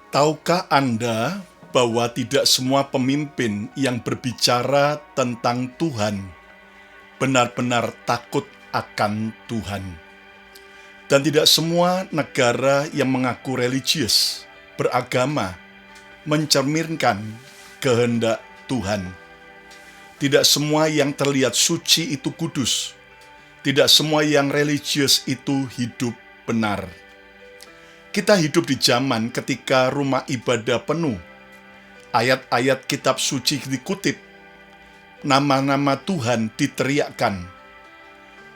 Tahukah Anda bahwa tidak semua pemimpin yang berbicara tentang Tuhan benar-benar takut akan Tuhan? Dan tidak semua negara yang mengaku religius, beragama, mencerminkan kehendak Tuhan. Tidak semua yang terlihat suci itu kudus. Tidak semua yang religius itu hidup benar. Kita hidup di zaman ketika rumah ibadah penuh. Ayat-ayat kitab suci dikutip, nama-nama Tuhan diteriakkan,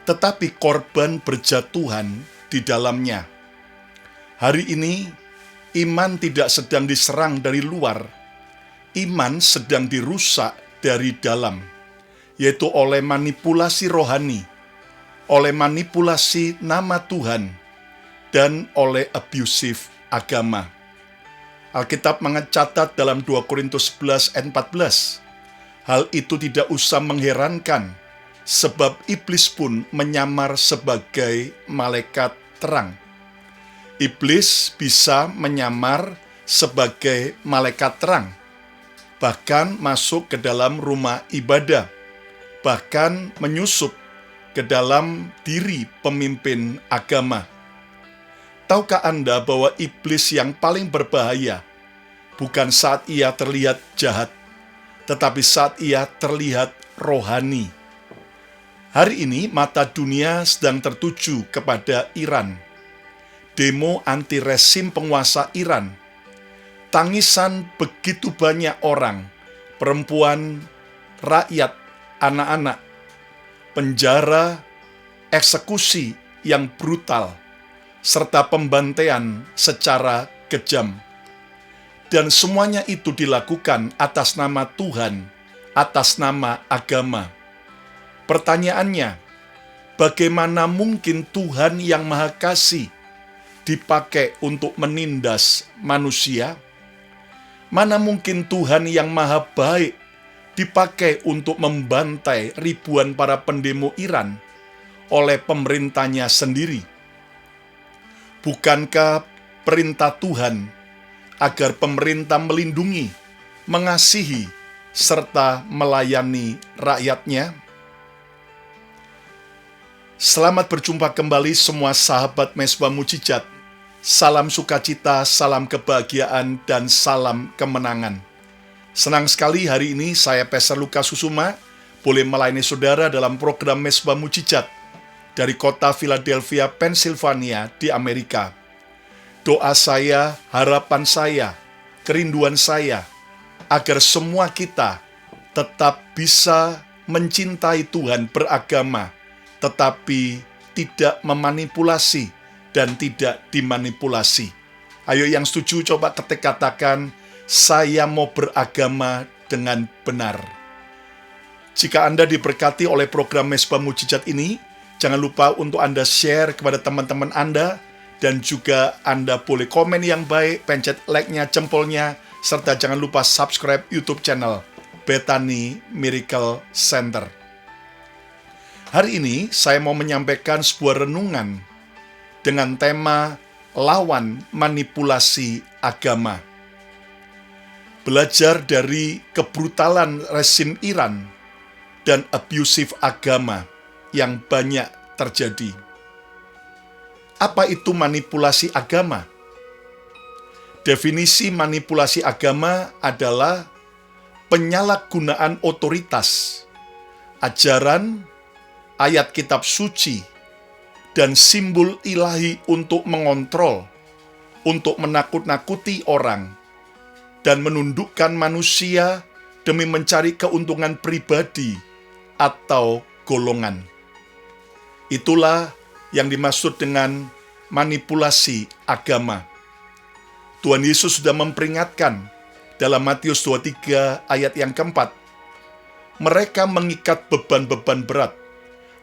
tetapi korban berjatuhan di dalamnya. Hari ini, iman tidak sedang diserang dari luar, iman sedang dirusak dari dalam, yaitu oleh manipulasi rohani, oleh manipulasi nama Tuhan, dan oleh abusive agama. Alkitab mencatat dalam 2 Korintus 11 ayat 14, hal itu tidak usah mengherankan, sebab iblis pun menyamar sebagai malaikat terang. Iblis bisa menyamar sebagai malaikat terang, bahkan masuk ke dalam rumah ibadah, bahkan menyusup ke dalam diri pemimpin agama. Tahukah Anda bahwa iblis yang paling berbahaya bukan saat ia terlihat jahat, tetapi saat ia terlihat rohani? Hari ini mata dunia sedang tertuju kepada Iran. Demo anti resim penguasa Iran. Tangisan begitu banyak orang, perempuan, rakyat, anak-anak, penjara, eksekusi yang brutal, serta pembantaian secara kejam. Dan semuanya itu dilakukan atas nama Tuhan, atas nama agama. Pertanyaannya, bagaimana mungkin Tuhan yang Maha Kasih dipakai untuk menindas manusia? Mana mungkin Tuhan yang Maha Baik dipakai untuk membantai ribuan para pendemo Iran oleh pemerintahnya sendiri? Bukankah perintah Tuhan agar pemerintah melindungi, mengasihi, serta melayani rakyatnya? Selamat berjumpa kembali semua sahabat Mezbah Mujizat. Salam sukacita, salam kebahagiaan, dan salam kemenangan. Senang sekali hari ini saya Pastor Lukas Susuma boleh melayani saudara dalam program Mezbah Mujizat dari kota Philadelphia, Pennsylvania di Amerika. Doa saya, harapan saya, kerinduan saya, agar semua kita tetap bisa mencintai Tuhan, beragama, tetapi tidak memanipulasi dan tidak dimanipulasi. Ayo yang setuju coba katakan, saya mau beragama dengan benar. Jika Anda diberkati oleh program Mezbah Mujizat ini, jangan lupa untuk Anda share kepada teman-teman Anda, dan juga Anda boleh komen yang baik, pencet like-nya, jempolnya, serta jangan lupa subscribe YouTube channel Bethany Miracle Center. Hari ini saya mau menyampaikan sebuah renungan dengan tema lawan manipulasi agama. Belajar dari kebrutalan resim Iran dan abusive agama yang banyak terjadi. Apa itu manipulasi agama? Definisi manipulasi agama adalah penyalahgunaan otoritas, ajaran, ayat kitab suci, dan simbol ilahi untuk mengontrol, untuk menakut-nakuti orang, dan menundukkan manusia demi mencari keuntungan pribadi atau golongan. Itulah yang dimaksud dengan manipulasi agama. Tuhan Yesus sudah memperingatkan dalam Matius 23 ayat yang keempat. Mereka mengikat beban-beban berat,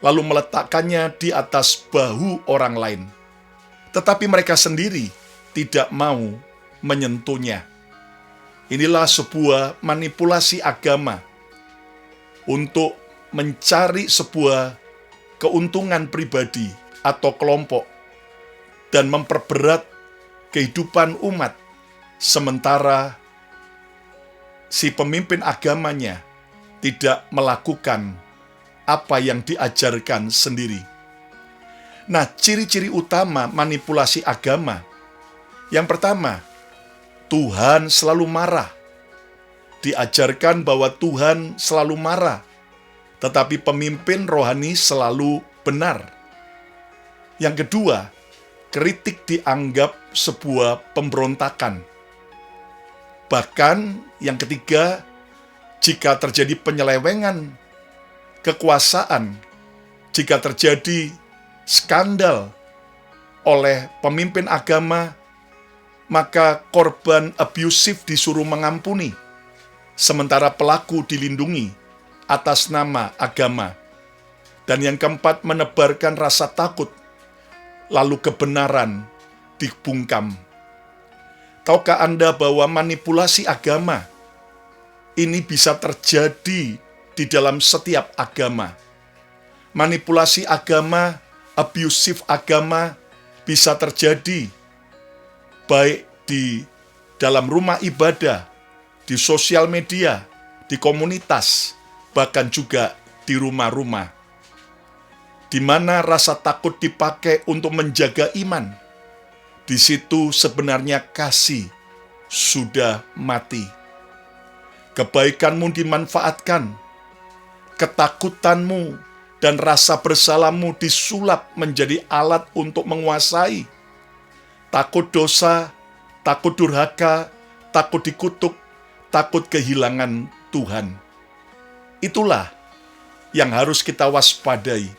lalu meletakkannya di atas bahu orang lain. Tetapi mereka sendiri tidak mau menyentuhnya. Inilah sebuah manipulasi agama untuk mencari sebuah keuntungan pribadi atau kelompok dan memperberat kehidupan umat sementara si pemimpin agamanya tidak melakukan apa yang diajarkan sendiri. Nah, ciri-ciri utama manipulasi agama. Yang pertama, Tuhan selalu marah. Diajarkan bahwa Tuhan selalu marah, tetapi pemimpin rohani selalu benar. Yang kedua, kritik dianggap sebuah pemberontakan. Bahkan yang ketiga, jika terjadi penyelewengan kekuasaan, jika terjadi skandal oleh pemimpin agama, maka korban abusif disuruh mengampuni, sementara pelaku dilindungi atas nama agama. Dan yang keempat, menebarkan rasa takut, lalu kebenaran dibungkam. Tahukah Anda bahwa manipulasi agama ini bisa terjadi di dalam setiap agama? Manipulasi agama, abusif agama bisa terjadi baik di dalam rumah ibadah, di sosial media, di komunitas, bahkan juga di rumah-rumah, di mana rasa takut dipakai untuk menjaga iman. Di situ sebenarnya kasih sudah mati. Kebaikanmu dimanfaatkan, ketakutanmu dan rasa bersalahmu disulap menjadi alat untuk menguasai. Takut dosa, takut durhaka, takut dikutuk, takut kehilangan Tuhan. Itulah yang harus kita waspadai.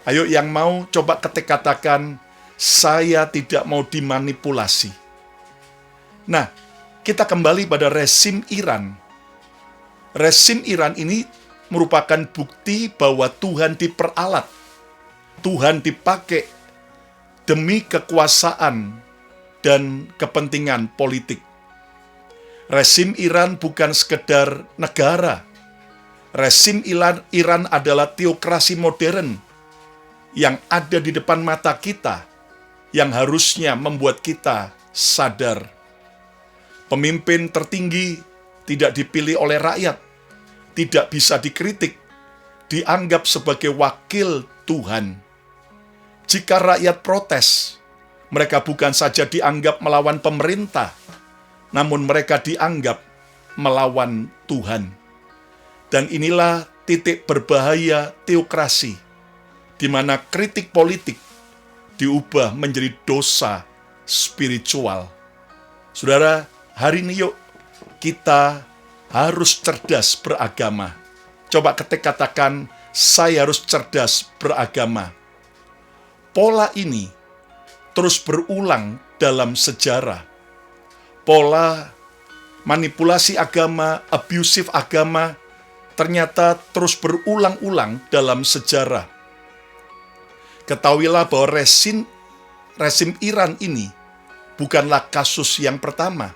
Ayo yang mau coba katakan, saya tidak mau dimanipulasi. Nah, kita kembali pada rezim Iran. Rezim Iran ini merupakan bukti bahwa Tuhan diperalat, Tuhan dipakai demi kekuasaan dan kepentingan politik. Rezim Iran bukan sekedar negara. Rezim Iran adalah teokrasi modern yang ada di depan mata kita, yang harusnya membuat kita sadar. Pemimpin tertinggi tidak dipilih oleh rakyat, tidak bisa dikritik, dianggap sebagai wakil Tuhan. Jika rakyat protes, mereka bukan saja dianggap melawan pemerintah, namun mereka dianggap melawan Tuhan. Dan inilah titik berbahaya teokrasi, di mana kritik politik diubah menjadi dosa spiritual. Saudara, hari ini yuk kita harus cerdas beragama. Coba katakan, saya harus cerdas beragama. Pola ini terus berulang dalam sejarah. Pola manipulasi agama, abusif agama, ternyata terus berulang-ulang dalam sejarah. Ketahuilah bahwa rezim Iran ini bukanlah kasus yang pertama.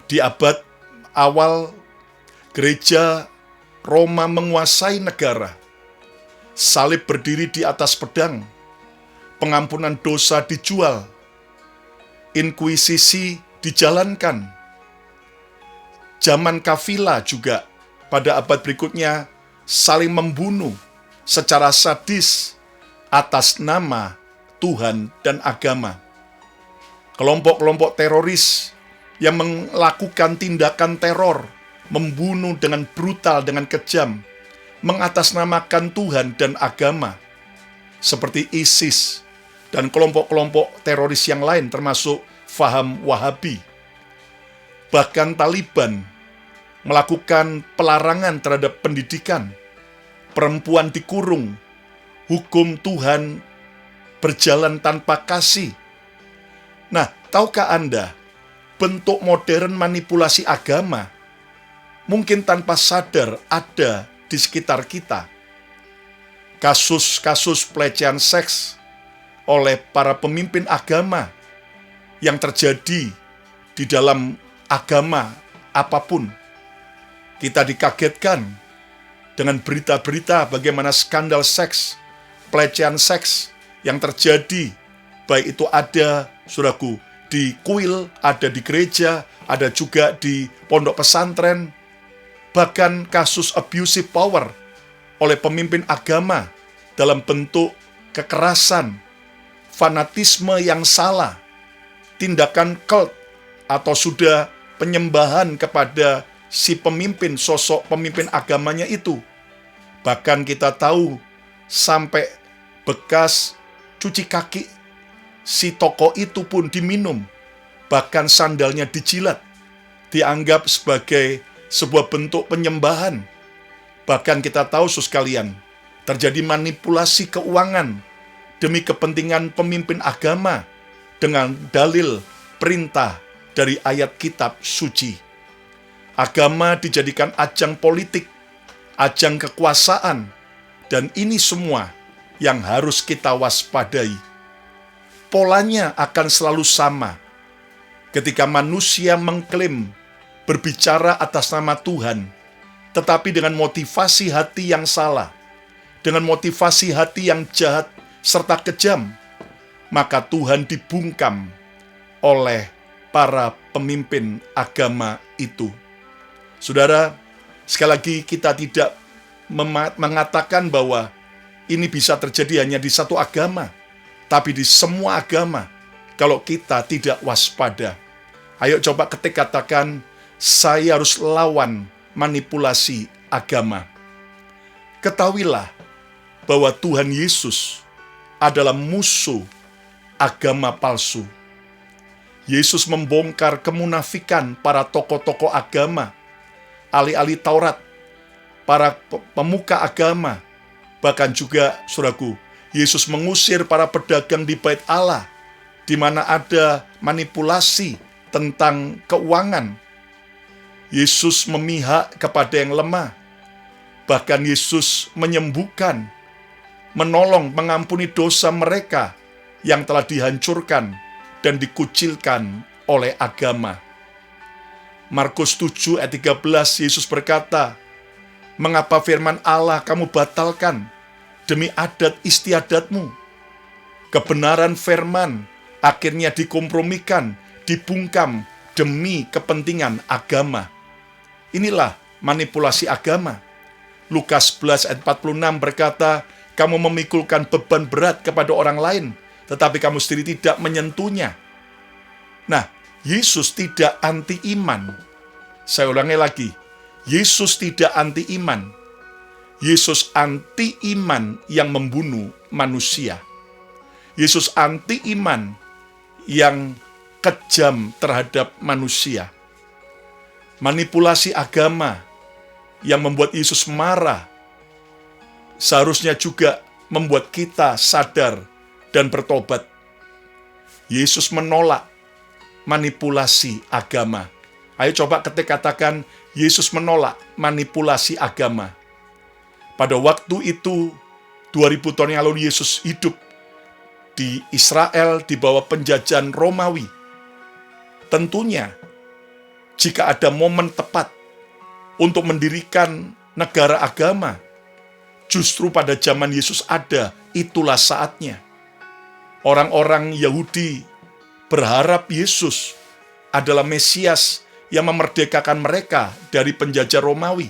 Di abad awal, gereja Roma menguasai negara. Salib berdiri di atas pedang. Pengampunan dosa dijual. Inkuisisi dijalankan. Zaman Kafila juga pada abad berikutnya saling membunuh secara sadis atas nama Tuhan dan agama. Kelompok-kelompok teroris yang melakukan tindakan teror, membunuh dengan brutal, dengan kejam, mengatasnamakan Tuhan dan agama, seperti ISIS dan kelompok-kelompok teroris yang lain termasuk faham Wahabi. Bahkan Taliban melakukan pelarangan terhadap pendidikan, perempuan dikurung, hukum Tuhan berjalan tanpa kasih. Nah, tahukah Anda, bentuk modern manipulasi agama mungkin tanpa sadar ada di sekitar kita. Kasus-kasus pelecehan seks oleh para pemimpin agama yang terjadi di dalam agama apapun. Kita dikagetkan dengan berita-berita bagaimana skandal seks, pelecehan seks yang terjadi, baik itu ada, saudaraku, di kuil, ada di gereja, ada juga di pondok pesantren, bahkan kasus abusive power oleh pemimpin agama dalam bentuk kekerasan, fanatisme yang salah, tindakan cult, atau sudah penyembahan kepada si pemimpin, sosok pemimpin agamanya itu. Bahkan kita tahu sampai bekas cuci kaki si tokoh itu pun diminum, bahkan sandalnya dijilat, dianggap sebagai sebuah bentuk penyembahan. Bahkan kita tahu, saudara sekalian, terjadi manipulasi keuangan demi kepentingan pemimpin agama dengan dalil perintah dari ayat kitab suci. Agama dijadikan ajang politik, ajang kekuasaan, dan ini semua yang harus kita waspadai. Polanya akan selalu sama. Ketika manusia mengklaim berbicara atas nama Tuhan, tetapi dengan motivasi hati yang salah, dengan motivasi hati yang jahat serta kejam, maka Tuhan dibungkam oleh para pemimpin agama itu. Saudara, sekali lagi kita tidak mengatakan bahwa ini bisa terjadi hanya di satu agama, tapi di semua agama kalau kita tidak waspada. Ayo coba katakan, saya harus lawan manipulasi agama. Ketahuilah bahwa Tuhan Yesus adalah musuh agama palsu. Yesus membongkar kemunafikan para tokoh-tokoh agama, ahli-ahli Taurat, para pemuka agama, bahkan juga, saudaraku, Yesus mengusir para pedagang di bait Allah, di mana ada manipulasi tentang keuangan. Yesus memihak kepada yang lemah. Bahkan Yesus menyembuhkan, menolong, mengampuni dosa mereka yang telah dihancurkan dan dikucilkan oleh agama. Markus 7 ayat 13, Yesus berkata, "Mengapa firman Allah kamu batalkan demi adat istiadatmu?" Kebenaran firman akhirnya dikompromikan, dibungkam demi kepentingan agama. Inilah manipulasi agama. Lukas 11 ayat 46 berkata, "Kamu memikulkan beban berat kepada orang lain, tetapi kamu sendiri tidak menyentuhnya." Nah, Yesus tidak anti iman. Saya ulangi lagi, Yesus tidak anti iman. Yesus anti iman yang membunuh manusia. Yesus anti iman yang kejam terhadap manusia. Manipulasi agama yang membuat Yesus marah seharusnya juga membuat kita sadar dan bertobat. Yesus menolak manipulasi agama. Ayo coba katakan, Yesus menolak manipulasi agama. Pada waktu itu, 2000 tahun yang lalu Yesus hidup di Israel di bawah penjajahan Romawi. Tentunya, jika ada momen tepat untuk mendirikan negara agama, justru pada zaman Yesus ada, itulah saatnya. Orang-orang Yahudi berharap Yesus adalah Mesias yang memerdekakan mereka dari penjajah Romawi.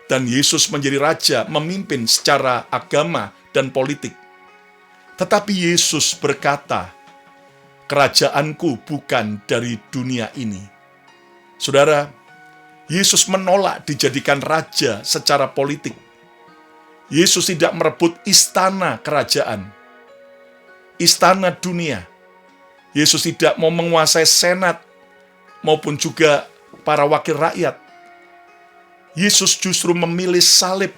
Dan Yesus menjadi raja, memimpin secara agama dan politik. Tetapi Yesus berkata, "Kerajaanku bukan dari dunia ini." Saudara, Yesus menolak dijadikan raja secara politik. Yesus tidak merebut istana kerajaan, istana dunia. Yesus tidak mau menguasai senat maupun juga para wakil rakyat. Yesus justru memilih salib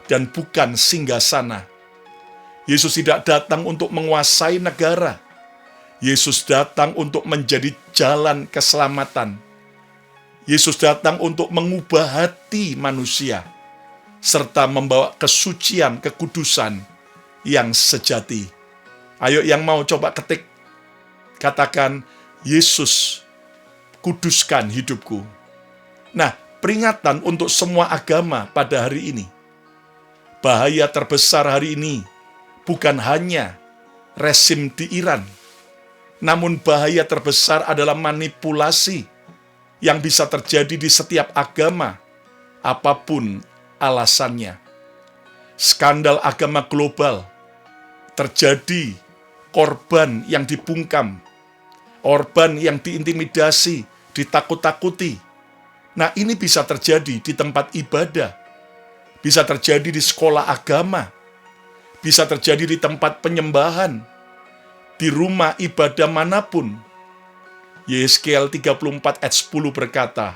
dan bukan singgasana. Yesus tidak datang untuk menguasai negara. Yesus datang untuk menjadi jalan keselamatan. Yesus datang untuk mengubah hati manusia, serta membawa kesucian, kekudusan yang sejati. Ayo yang mau coba katakan, "Yesus, kuduskan hidupku." Nah, peringatan untuk semua agama pada hari ini. Bahaya terbesar hari ini bukan hanya rezim di Iran, Namun bahaya terbesar adalah manipulasi yang bisa terjadi di setiap agama, apapun alasannya. Skandal agama global, terjadi korban yang dibungkam, korban yang diintimidasi, ditakut-takuti. Nah, ini bisa terjadi di tempat ibadah, bisa terjadi di sekolah agama, bisa terjadi di tempat penyembahan, di rumah ibadah manapun. Yesaya 34 ayat 10 berkata,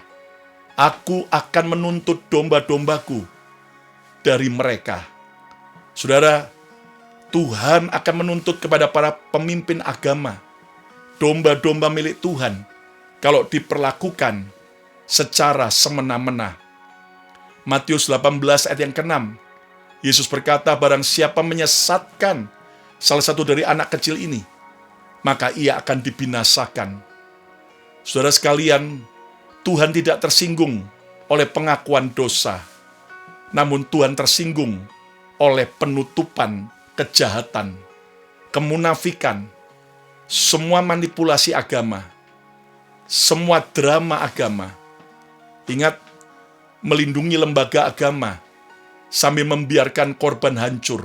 "Aku akan menuntut domba-dombaku dari mereka." Saudara, Tuhan akan menuntut kepada para pemimpin agama, domba-domba milik Tuhan, kalau diperlakukan secara semena-mena. Matius 18 ayat yang ke-6, Yesus berkata, "Barang siapa menyesatkan salah satu dari anak kecil ini, maka ia akan dibinasakan." Saudara sekalian, Tuhan tidak tersinggung oleh pengakuan dosa, namun Tuhan tersinggung oleh penutupan kejahatan, kemunafikan, semua manipulasi agama, semua drama agama. Ingat, melindungi lembaga agama sambil membiarkan korban hancur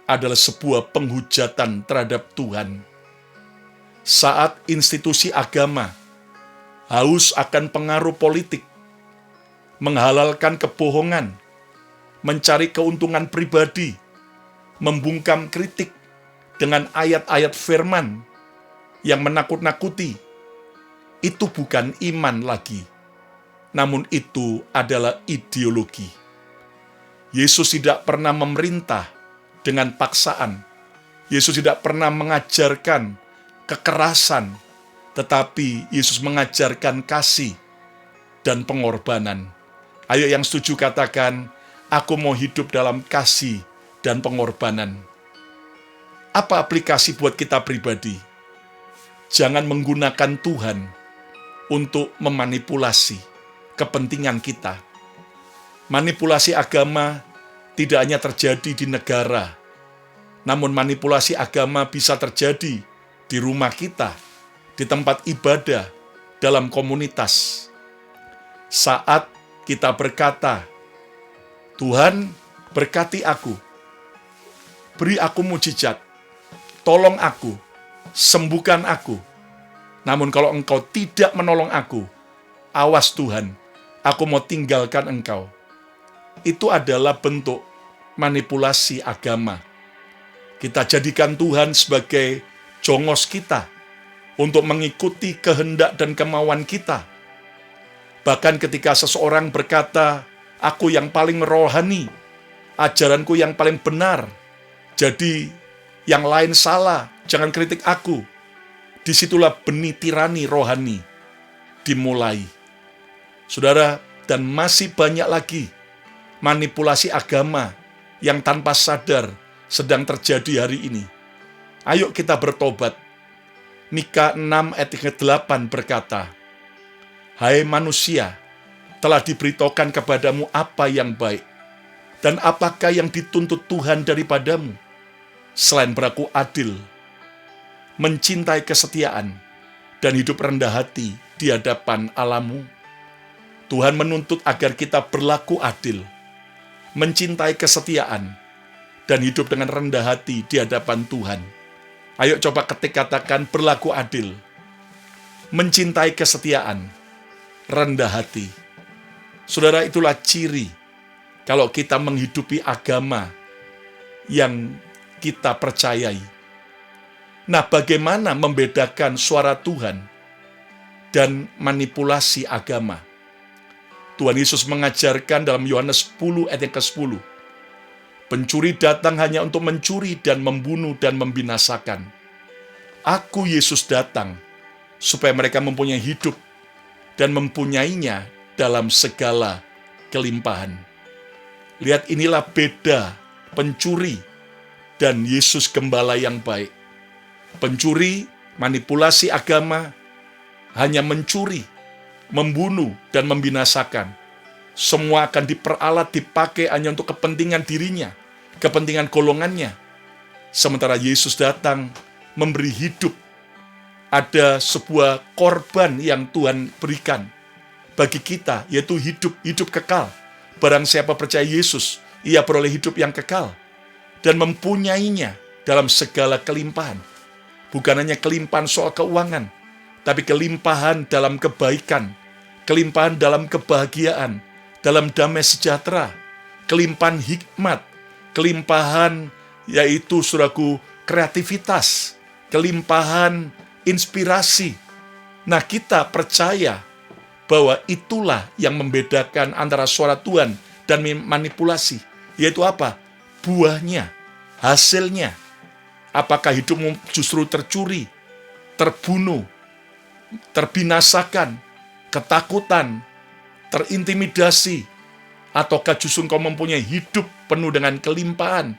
adalah sebuah penghujatan terhadap Tuhan. Saat institusi agama haus akan pengaruh politik, menghalalkan kebohongan, mencari keuntungan pribadi, membungkam kritik dengan ayat-ayat firman yang menakut-nakuti, itu bukan iman lagi, namun itu adalah ideologi. Yesus tidak pernah memerintah dengan paksaan. Yesus tidak pernah mengajarkan kekerasan, tetapi Yesus mengajarkan kasih dan pengorbanan. Ayo yang setuju katakan, "Aku mau hidup dalam kasih dan pengorbanan." Apa aplikasi buat kita pribadi? Jangan menggunakan Tuhan untuk memanipulasi kepentingan kita. Manipulasi agama tidak hanya terjadi di negara, namun manipulasi agama bisa terjadi di rumah kita, di tempat ibadah, dalam komunitas. Saat kita berkata, "Tuhan, berkati aku, beri aku mujizat, tolong aku, sembuhkan aku. Namun kalau Engkau tidak menolong aku, awas Tuhan, aku mau tinggalkan Engkau." Itu adalah bentuk manipulasi agama. Kita jadikan Tuhan sebagai jongos kita untuk mengikuti kehendak dan kemauan kita. Bahkan ketika seseorang berkata, "Aku yang paling rohani, ajaranku yang paling benar, jadi yang lain salah, jangan kritik aku." Disitulah benih tirani rohani dimulai. Saudara, dan masih banyak lagi manipulasi agama yang tanpa sadar sedang terjadi hari ini. Ayo kita bertobat. Mika 6 ayat 8 berkata, "Hai manusia, telah diberitahukan kepadamu apa yang baik, dan apakah yang dituntut Tuhan daripadamu, selain berlaku adil, mencintai kesetiaan, dan hidup rendah hati di hadapan Allahmu." Tuhan menuntut agar kita berlaku adil, mencintai kesetiaan, dan hidup dengan rendah hati di hadapan Tuhan. Ayo coba katakan, berlaku adil, mencintai kesetiaan, rendah hati. Saudara, itulah ciri kalau kita menghidupi agama yang kita percayai. Nah, bagaimana membedakan suara Tuhan dan manipulasi agama? Tuhan Yesus mengajarkan dalam Yohanes 10 ayat yang ke-10, "Pencuri datang hanya untuk mencuri dan membunuh dan membinasakan. Aku, Yesus, datang supaya mereka mempunyai hidup dan mempunyainya dalam segala kelimpahan." Lihat, inilah beda pencuri dan Yesus gembala yang baik. Pencuri, manipulasi agama, hanya mencuri, membunuh, dan membinasakan. Semua akan diperalat, dipakai hanya untuk kepentingan dirinya, kepentingan golongannya. Sementara Yesus datang memberi hidup ada sebuah korban yang Tuhan berikan bagi kita, yaitu hidup kekal. Barang siapa percaya Yesus, ia beroleh hidup yang kekal dan mempunyainya dalam segala kelimpahan. Bukan hanya kelimpahan soal keuangan, tapi kelimpahan dalam kebaikan, kelimpahan dalam kebahagiaan, dalam damai sejahtera, kelimpahan hikmat, kelimpahan yaitu saudaraku kreativitas, kelimpahan inspirasi. Nah, kita percaya bahwa itulah yang membedakan antara suara Tuhan dan manipulasi. Yaitu apa? Buahnya, hasilnya. Apakah hidupmu justru tercuri, terbunuh, terbinasakan, ketakutan, terintimidasi, ataukah justru engkau mempunyai hidup penuh dengan kelimpahan?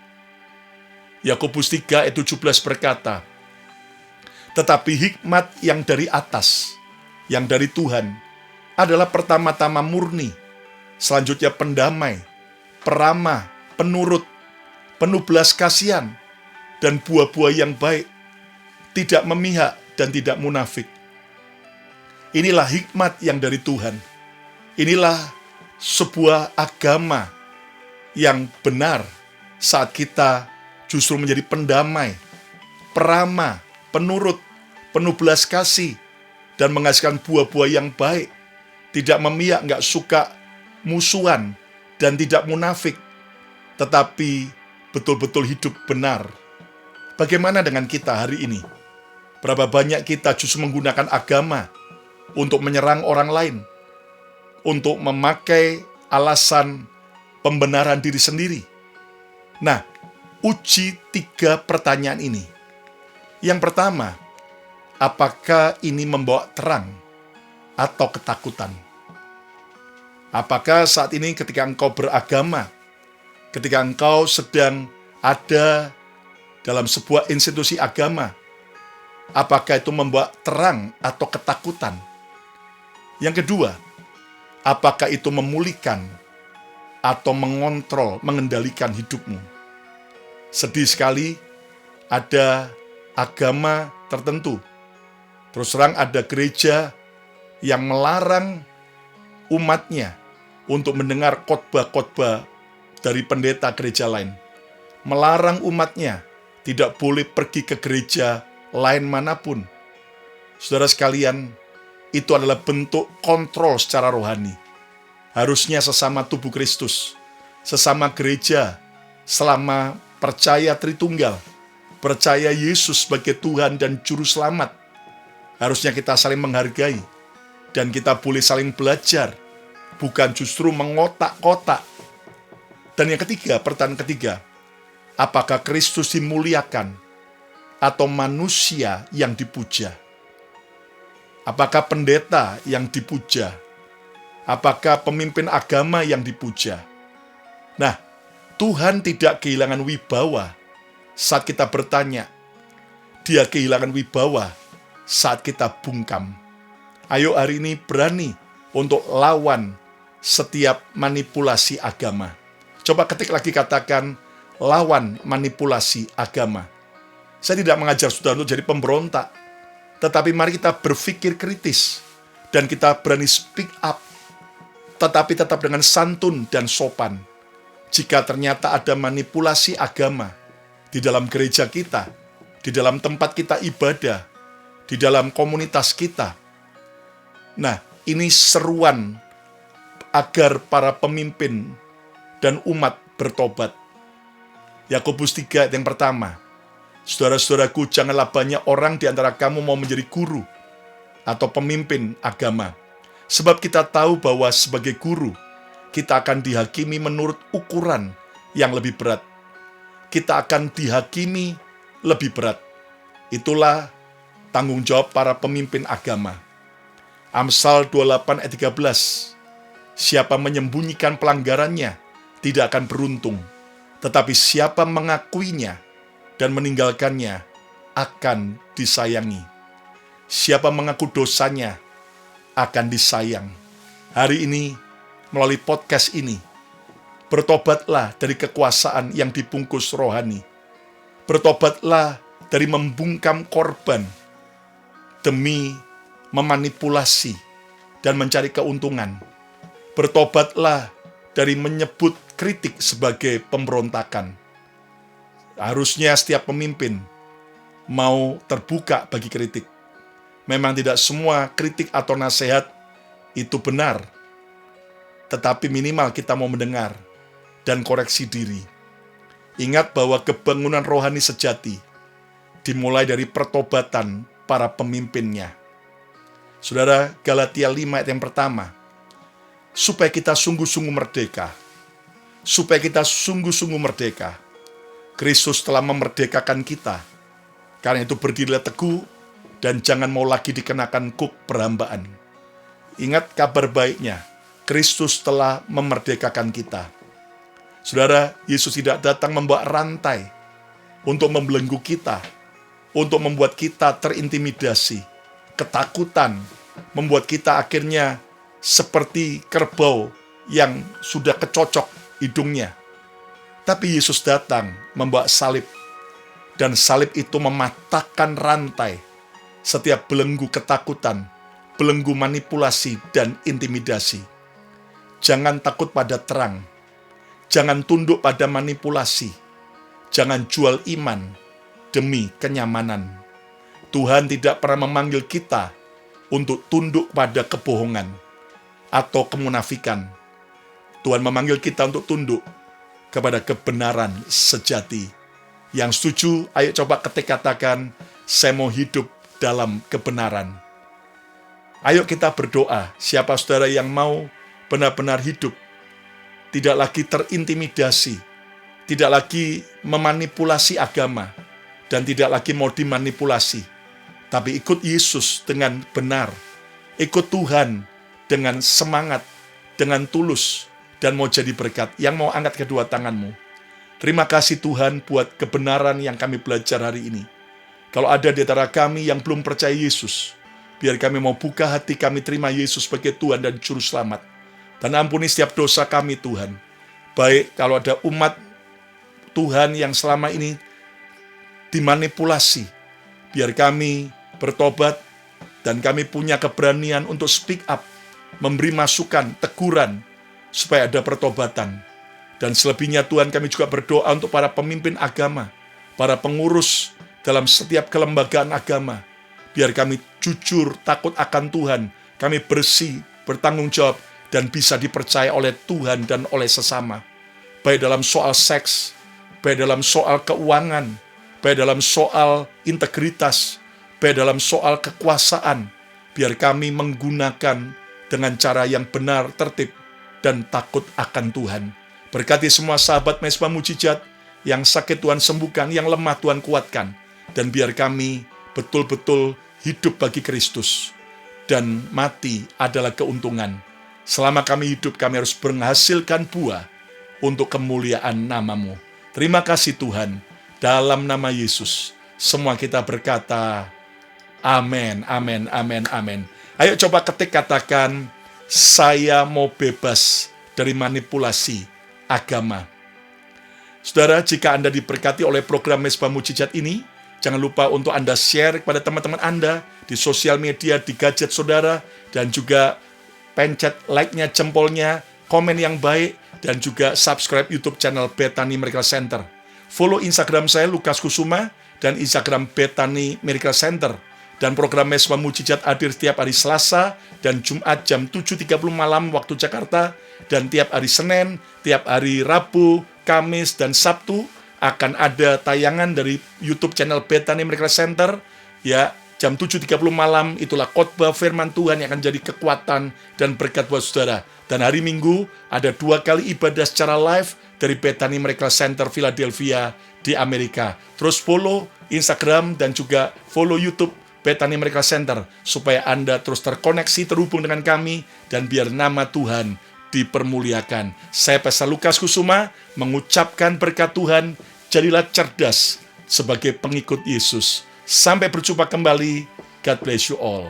Yakobus 3 ayat 17 berkata, tetapi hikmat yang dari atas, yang dari Tuhan, adalah pertama-tama murni, selanjutnya pendamai, peramah, penurut, penuh belas kasihan, dan buah-buah yang baik, tidak memihak dan tidak munafik. Inilah hikmat yang dari Tuhan. Inilah sebuah agama yang benar saat kita justru menjadi pendamai, peramah, penurut, penuh belas kasih, dan menghasilkan buah-buah yang baik, tidak memihak, nggak suka musuhan, dan tidak munafik, tetapi betul-betul hidup benar. Bagaimana dengan kita hari ini? Berapa banyak kita justru menggunakan agama untuk menyerang orang lain, untuk memakai alasan pembenaran diri sendiri? Nah, uji 3 pertanyaan ini. Yang pertama, apakah ini membawa terang atau ketakutan? Apakah saat ini ketika engkau beragama, ketika engkau sedang ada dalam sebuah institusi agama, apakah itu membawa terang atau ketakutan? Yang kedua, apakah itu memulihkan atau mengontrol, mengendalikan hidupmu? Sedih sekali, ada agama tertentu, terus terang ada gereja yang melarang umatnya untuk mendengar khotbah-khotbah dari pendeta gereja lain. Melarang umatnya tidak boleh pergi ke gereja lain manapun. Saudara sekalian, itu adalah bentuk kontrol secara rohani. Harusnya sesama tubuh Kristus, sesama gereja, selama percaya Tritunggal, percaya Yesus sebagai Tuhan dan Juru Selamat, harusnya kita saling menghargai, dan kita boleh saling belajar, bukan justru mengotak-kotak. Dan yang ketiga, pertanyaan ketiga, apakah Kristus dimuliakan atau manusia yang dipuja? Apakah pendeta yang dipuja? Apakah pemimpin agama yang dipuja? Nah, Tuhan tidak kehilangan wibawa saat kita bertanya. Dia kehilangan wibawa saat kita bungkam. Ayo hari ini berani untuk lawan setiap manipulasi agama. Coba ketik lagi, katakan, lawan manipulasi agama. Saya tidak mengajar saudara untuk jadi pemberontak, tetapi mari kita berpikir kritis, dan kita berani speak up, tetapi tetap dengan santun dan sopan. Jika ternyata ada manipulasi agama di dalam gereja kita, di dalam tempat kita ibadah, di dalam komunitas kita. Nah, ini seruan agar para pemimpin dan umat bertobat. Yakobus 3 yang pertama, saudara-saudaraku, janganlah banyak orang di antara kamu mau menjadi guru atau pemimpin agama. Sebab kita tahu bahwa sebagai guru, kita akan dihakimi menurut ukuran yang lebih berat. Kita akan dihakimi lebih berat. Itulah tanggung jawab para pemimpin agama. Amsal 28 ayat 13, siapa menyembunyikan pelanggarannya tidak akan beruntung, tetapi siapa mengakuinya dan meninggalkannya akan disayangi. Siapa mengaku dosanya akan disayang. Hari ini, melalui podcast ini, bertobatlah dari kekuasaan yang dibungkus rohani. Bertobatlah dari membungkam korban. demi memanipulasi dan mencari keuntungan. Bertobatlah dari menyebut kritik sebagai pemberontakan. Harusnya setiap pemimpin mau terbuka bagi kritik. Memang tidak semua kritik atau nasihat itu benar, tetapi minimal kita mau mendengar dan koreksi diri. Ingat bahwa kebangunan rohani sejati dimulai dari pertobatan para pemimpinnya. Saudara, Galatia 5 ayat yang pertama, supaya kita sungguh-sungguh merdeka. Supaya kita sungguh-sungguh merdeka. Kristus telah memerdekakan kita. Karena itu berdirilah teguh dan jangan mau lagi dikenakan kuk perhambaan. Ingat kabar baiknya, Kristus telah memerdekakan kita. Saudara, Yesus tidak datang membawa rantai untuk membelenggu kita, untuk membuat kita terintimidasi. Ketakutan membuat kita akhirnya seperti kerbau yang sudah kecocok hidungnya. Tapi Yesus datang membawa salib, dan salib itu mematahkan rantai setiap belenggu ketakutan, belenggu manipulasi dan intimidasi. Jangan takut pada terang, jangan tunduk pada manipulasi, jangan jual iman demi kenyamanan. Tuhan tidak pernah memanggil kita untuk tunduk pada kebohongan atau kemunafikan. Tuhan memanggil kita untuk tunduk kepada kebenaran sejati. Yang setuju, ayo coba ketik katakan, saya mau hidup dalam kebenaran. Ayo kita berdoa, siapa saudara yang mau benar-benar hidup, tidak lagi terintimidasi, tidak lagi memanipulasi agama, dan tidak lagi mau dimanipulasi, tapi ikut Yesus dengan benar, ikut Tuhan dengan semangat, dengan tulus, dan mau jadi berkat. Yang mau angkat kedua tanganmu. Terima kasih Tuhan buat kebenaran yang kami belajar hari ini. Kalau ada di antara kami yang belum percaya Yesus, biar kami mau buka hati kami terima Yesus sebagai Tuhan dan Juru Selamat. Dan ampuni setiap dosa kami Tuhan. Baik kalau ada umat Tuhan yang selama ini dimanipulasi, biar kami bertobat dan kami punya keberanian untuk speak up, memberi masukan, teguran, supaya ada pertobatan. Dan selebihnya Tuhan kami juga berdoa untuk para pemimpin agama, para pengurus dalam setiap kelembagaan agama. Biar kami jujur, takut akan Tuhan, kami bersih, bertanggung jawab, dan bisa dipercaya oleh Tuhan dan oleh sesama. Baik dalam soal seks, baik dalam soal keuangan, baik dalam soal integritas, baik dalam soal kekuasaan. Biar kami menggunakan dengan cara yang benar, tertib, dan takut akan Tuhan. Berkati semua sahabat Mesbah Mujizat, yang sakit Tuhan sembuhkan, yang lemah Tuhan kuatkan. Dan biar kami betul-betul hidup bagi Kristus. Dan mati adalah keuntungan. Selama kami hidup, kami harus menghasilkan buah untuk kemuliaan nama-Mu. Terima kasih Tuhan. Dalam nama Yesus, semua kita berkata, amin, amin, amin, amin. Ayo coba ketik katakan, saya mau bebas dari manipulasi agama. Saudara, jika Anda diberkati oleh program Mesbah Mujizat ini, jangan lupa untuk Anda share kepada teman-teman Anda di sosial media, di gadget saudara, dan juga pencet like-nya, jempolnya, komen yang baik, dan juga subscribe YouTube channel Bethany Miracle Center. Follow Instagram saya, Lukas Kusuma, dan Instagram Bethany Miracle Center. Dan program Mesbah Mujizat hadir setiap hari Selasa dan Jumat jam 7.30 malam waktu Jakarta. Dan tiap hari Senin, tiap hari Rabu, Kamis, dan Sabtu akan ada tayangan dari YouTube channel Bethany Miracle Center. Ya, jam 7.30 malam itulah khotbah firman Tuhan yang akan jadi kekuatan dan berkat buat saudara. Dan hari Minggu ada 2 kali ibadah secara live dari Bethany Miracle Center Philadelphia di Amerika. Terus follow Instagram dan juga follow YouTube Bethany Miracle Center supaya Anda terus terkoneksi, terhubung dengan kami, dan biar nama Tuhan dipermuliakan. Saya Pastor Lukas Kusuma mengucapkan berkat Tuhan, jadilah cerdas sebagai pengikut Yesus. Sampai berjumpa kembali. God bless you all.